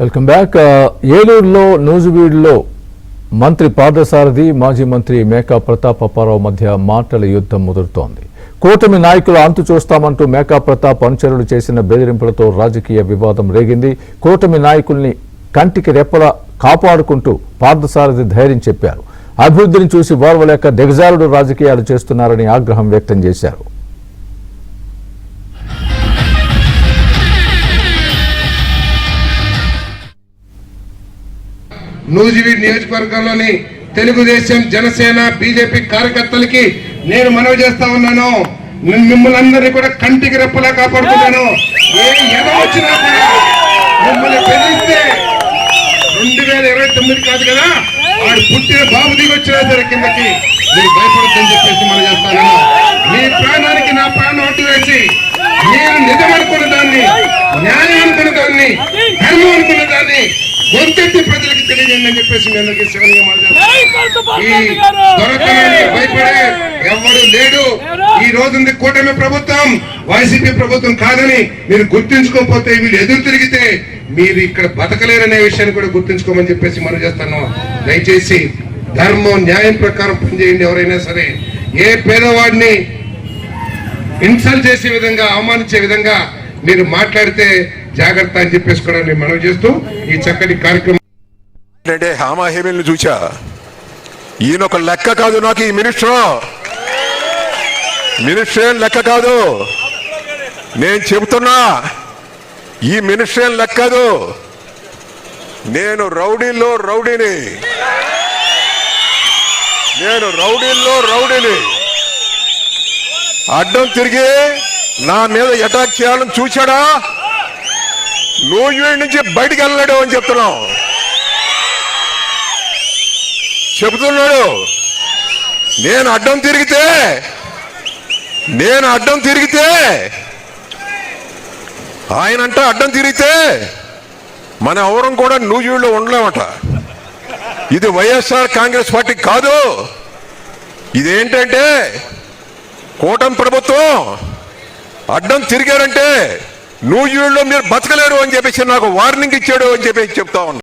Welcome back. ఏలూరులో నూజివీడులో మంత్రి పార్థసారథి మాజీ మంత్రి మేకా ప్రతాప్ అప్పారావు మధ్య మాటల యుద్ధం ముదురుతోంది. కూటమి నాయకులు అంతు చూస్తామంటూ మేకా ప్రతాప్ అనుచరులు చేసిన బెదిరింపులతో రాజకీయ వివాదం రేగింది. కూటమి నాయకుల్ని కంటికి రెప్పలా కాపాడుకుంటూ పార్థసారథి ధైర్యం చెప్పారు. అభివృద్ధిని చూసి ఓర్వలేక దిగజారుడు రాజకీయాలు చేస్తున్నారని ఆగ్రహం వ్యక్తం చేశారు. నూజివీడు నియోజకవర్గంలోని తెలుగుదేశం, జనసేన, బీజేపీ కార్యకర్తలకి నేను మనవి చేస్తా ఉన్నాను. మిమ్మల్ని అందరినీ కూడా కంటికి రెప్పలా కాపాడుతున్నాను. ఏ ఎదో వచ్చినా కూడా మిమ్మల్ని బెదిరిస్తే 2029 కాదు కదా, వాడు పుట్టిన బాబు దిగి వచ్చినా సరే కిందకి మీరు భయపడద్దని చెప్పేసి మనం చేస్తాను. మీ ప్రాణానికి నా ప్రాణం అడ్డు వేసి మీరు నిజం అనుకున్న దాన్ని, న్యాయం అనుకున్న దాన్ని, ధర్మం అనుకున్న దాన్ని గొంతెత్తి ప్రజలకు తెలియజేయండి అని చెప్పేసి నేను శివనిగా ఈ దొరకడానికి భయపడే ఎవరు లేడు. ఈ రోజు కూటమి ప్రభుత్వం, వైసీపీ ప్రభుత్వం కాదని మీరు గుర్తించుకోకపోతే, వీళ్ళు ఎదురు తిరిగితే మీరు ఇక్కడ బతకలేరనే విషయాన్ని కూడా గుర్తించుకోమని చెప్పేసి మనం చేస్తాను. దయచేసి ధర్మం, న్యాయం ప్రకారం పనిచేయండి. ఎవరైనా సరే ఏ పేదవాడిని ఇన్సల్ట్ చేసే విధంగా, అవమానించే విధంగా మీరు మాట్లాడితే జాగ్రత్త అని చెప్పేసి కూడా నేను మనవి చేస్తూ ఈ చక్కటి కార్యక్రమం అంటే హామాహేమిల్ని చూచా. ఈయన ఒక లెక్క కాదు నాకు. ఈ మినిస్టర్ ఏం లెక్క కాదు. నేను చెబుతున్నా, ఈ మినిస్టర్ ఏం లెక్క కాదు. నేను రౌడీల్లో రౌడీని. అడ్డం తిరిగి నా మీద అటాక్ చేయాలని చూచాడా, నూజివీడు నుంచి బయటికి వెళ్ళాడు అని చెబుతున్నాడు. నేను అడ్డం తిరిగితే ఆయనంట అడ్డం తిరిగితే మన ఎవరం కూడా నూజివీడులో ఉండలేమట. ఇది వైఎస్ఆర్ కాంగ్రెస్ పార్టీ కాదు. ఇదేంటంటే కూటమి ప్రభుత్వం. అడ్డం తిరిగారంటే నూజివీడులో మీరు బతకలేరు అని చెప్పేసి నాకు వార్నింగ్ ఇచ్చాడు అని చెప్పేసి చెప్తా ఉన్నా.